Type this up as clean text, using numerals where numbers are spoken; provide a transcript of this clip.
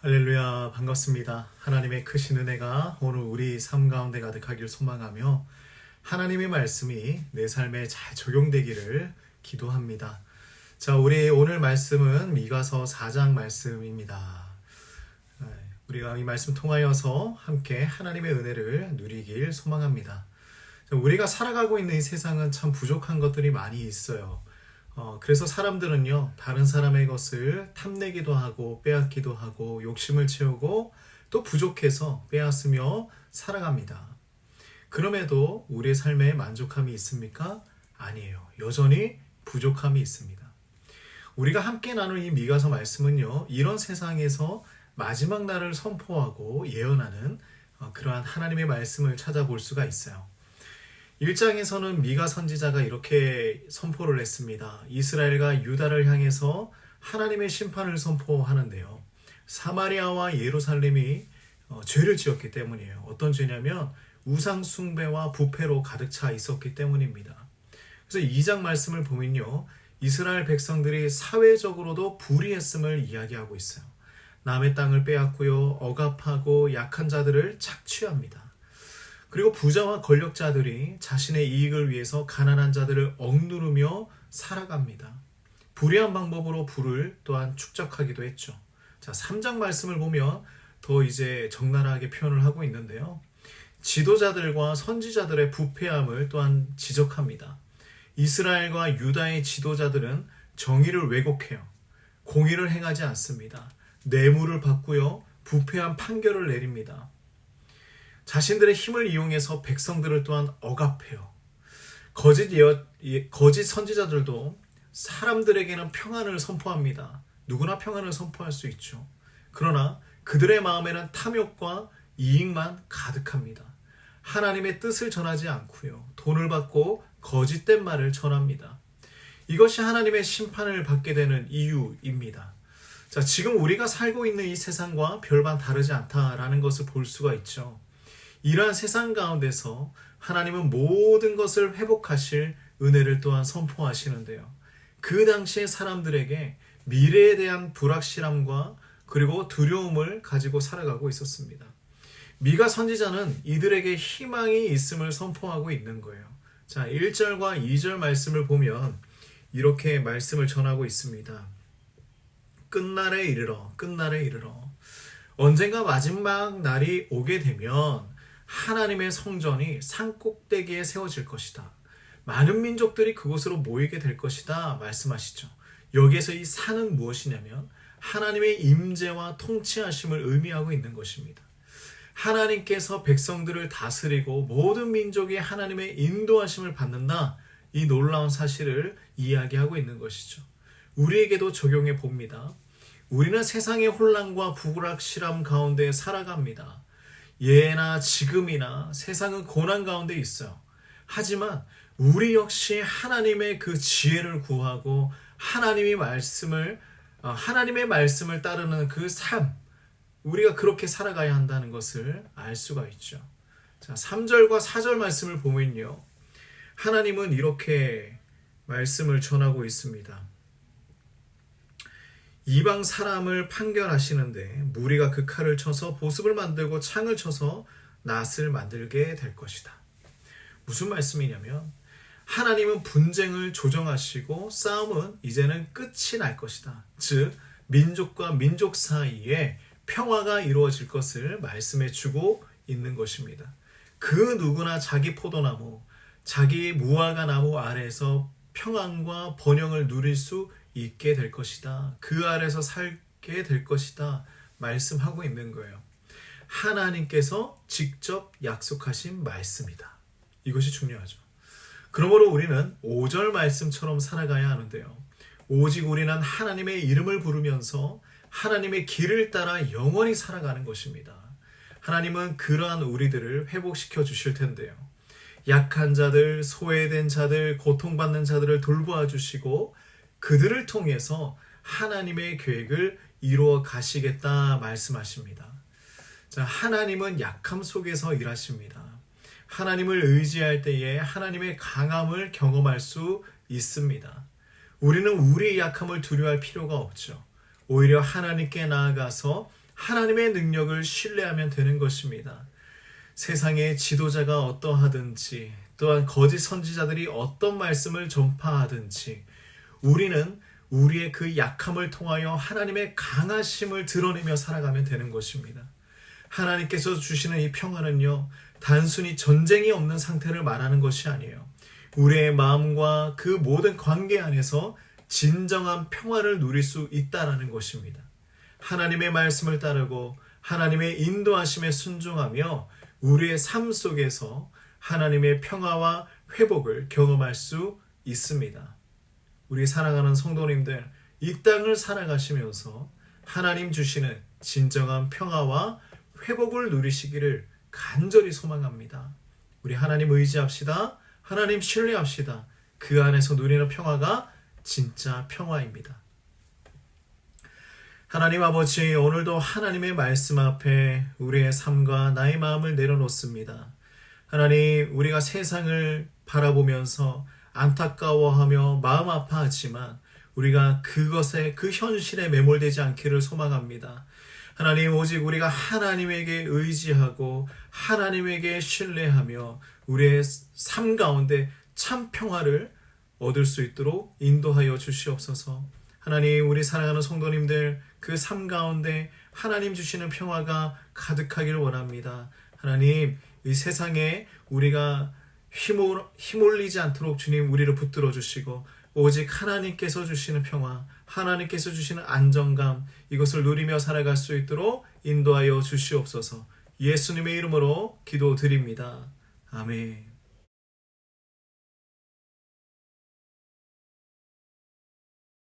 할렐루야, 반갑습니다. 하나님의 크신 은혜가 오늘 우리 삶 가운데 가득하길 소망하며 하나님의 말씀이 내 삶에 잘 적용되기를 기도합니다. 자, 우리 오늘 말씀은 미가서 4장 말씀입니다. 우리가 이 말씀 통하여서 함께 하나님의 은혜를 누리길 소망합니다. 자, 우리가 살아가고 있는 이 세상은 참 부족한 것들이 많이 있어요. 그래서 사람들은요, 다른 사람의 것을 탐내기도 하고 빼앗기도 하고 욕심을 채우고 또 부족해서 빼앗으며 살아갑니다. 그럼에도 우리의 삶에 만족함이 있습니까? 아니에요. 여전히 부족함이 있습니다. 우리가 함께 나눈 이 미가서 말씀은요, 이런 세상에서 마지막 날을 선포하고 예언하는 그러한 하나님의 말씀을 찾아볼 수가 있어요. 1장에서는 미가 선지자가 이렇게 선포를 했습니다. 이스라엘과 유다를 향해서 하나님의 심판을 선포하는데요. 사마리아와 예루살렘이 죄를 지었기 때문이에요. 어떤 죄냐면 우상 숭배와 부패로 가득 차 있었기 때문입니다. 그래서 2장 말씀을 보면요, 이스라엘 백성들이 사회적으로도 불의했음을 이야기하고 있어요. 남의 땅을 빼앗고요, 억압하고 약한 자들을 착취합니다. 그리고 부자와 권력자들이 자신의 이익을 위해서 가난한 자들을 억누르며 살아갑니다. 불의한 방법으로 부를 또한 축적하기도 했죠. 자, 3장 말씀을 보면 더 이제 적나라하게 표현을 하고 있는데요. 지도자들과 선지자들의 부패함을 또한 지적합니다. 이스라엘과 유다의 지도자들은 정의를 왜곡해요. 공의를 행하지 않습니다. 뇌물을 받고요, 부패한 판결을 내립니다. 자신들의 힘을 이용해서 백성들을 또한 억압해요. 거짓 선지자들도 사람들에게는 평안을 선포합니다. 누구나 평안을 선포할 수 있죠. 그러나 그들의 마음에는 탐욕과 이익만 가득합니다. 하나님의 뜻을 전하지 않고요, 돈을 받고 거짓된 말을 전합니다. 이것이 하나님의 심판을 받게 되는 이유입니다. 자, 지금 우리가 살고 있는 이 세상과 별반 다르지 않다라는 것을 볼 수가 있죠. 이러한 세상 가운데서 하나님은 모든 것을 회복하실 은혜를 또한 선포하시는데요. 그 당시의 사람들에게 미래에 대한 불확실함과 그리고 두려움을 가지고 살아가고 있었습니다. 미가 선지자는 이들에게 희망이 있음을 선포하고 있는 거예요. 자, 1절과 2절 말씀을 보면 이렇게 말씀을 전하고 있습니다. 끝날에 이르러, 끝날에 이르러. 언젠가 마지막 날이 오게 되면 하나님의 성전이 산꼭대기에 세워질 것이다. 많은 민족들이 그곳으로 모이게 될 것이다 말씀하시죠. 여기에서 이 산은 무엇이냐면 하나님의 임재와 통치하심을 의미하고 있는 것입니다. 하나님께서 백성들을 다스리고 모든 민족이 하나님의 인도하심을 받는다, 이 놀라운 사실을 이야기하고 있는 것이죠. 우리에게도 적용해 봅니다. 우리는 세상의 혼란과 불확실함 가운데 살아갑니다. 예나 지금이나 세상은 고난 가운데 있어요. 하지만 우리 역시 하나님의 그 지혜를 구하고 하나님의 말씀을 따르는 그 삶, 우리가 그렇게 살아가야 한다는 것을 알 수가 있죠. 자, 3절과 4절 말씀을 보면요, 하나님은 이렇게 말씀을 전하고 있습니다. 이방 사람을 판결하시는데 무리가 그 칼을 쳐서 보습을 만들고 창을 쳐서 낫을 만들게 될 것이다. 무슨 말씀이냐면 하나님은 분쟁을 조정하시고 싸움은 이제는 끝이 날 것이다. 즉 민족과 민족 사이에 평화가 이루어질 것을 말씀해 주고 있는 것입니다. 그 누구나 자기 포도나무, 자기 무화과 나무 아래에서 평안과 번영을 누릴 수 있게 될 것이다. 그 아래서 살게 될 것이다 말씀하고 있는 거예요. 하나님께서 직접 약속하신 말씀이다. 이것이 중요하죠. 그러므로 우리는 5절 말씀처럼 살아가야 하는데요. 오직 우리는 하나님의 이름을 부르면서 하나님의 길을 따라 영원히 살아가는 것입니다. 하나님은 그러한 우리들을 회복시켜 주실 텐데요. 약한 자들, 소외된 자들, 고통받는 자들을 돌보아 주시고 그들을 통해서 하나님의 계획을 이루어 가시겠다 말씀하십니다. 자, 하나님은 약함 속에서 일하십니다. 하나님을 의지할 때에 하나님의 강함을 경험할 수 있습니다. 우리는 우리의 약함을 두려워할 필요가 없죠. 오히려 하나님께 나아가서 하나님의 능력을 신뢰하면 되는 것입니다. 세상의 지도자가 어떠하든지 또한 거짓 선지자들이 어떤 말씀을 전파하든지 우리는 우리의 그 약함을 통하여 하나님의 강하심을 드러내며 살아가면 되는 것입니다. 하나님께서 주시는 이 평화는요, 단순히 전쟁이 없는 상태를 말하는 것이 아니에요. 우리의 마음과 그 모든 관계 안에서 진정한 평화를 누릴 수 있다라는 것입니다. 하나님의 말씀을 따르고 하나님의 인도하심에 순종하며 우리의 삶 속에서 하나님의 평화와 회복을 경험할 수 있습니다. 우리 사랑하는 성도님들, 이 땅을 살아가시면서 하나님 주시는 진정한 평화와 회복을 누리시기를 간절히 소망합니다. 우리 하나님 의지합시다. 하나님 신뢰합시다. 그 안에서 누리는 평화가 진짜 평화입니다. 하나님 아버지, 오늘도 하나님의 말씀 앞에 우리의 삶과 나의 마음을 내려놓습니다. 하나님, 우리가 세상을 바라보면서 안타까워하며 마음 아파하지만 우리가 그것에 그 현실에 매몰되지 않기를 소망합니다. 하나님, 오직 우리가 하나님에게 의지하고 하나님에게 신뢰하며 우리의 삶 가운데 참 평화를 얻을 수 있도록 인도하여 주시옵소서. 하나님, 우리 사랑하는 성도님들 그 삶 가운데 하나님 주시는 평화가 가득하기를 원합니다. 하나님, 이 세상에 우리가 휘몰리지 않도록 주님 우리를 붙들어 주시고 오직 하나님께서 주시는 평화, 하나님께서 주시는 안정감, 이것을 누리며 살아갈 수 있도록 인도하여 주시옵소서. 예수님의 이름으로 기도드립니다. 아멘.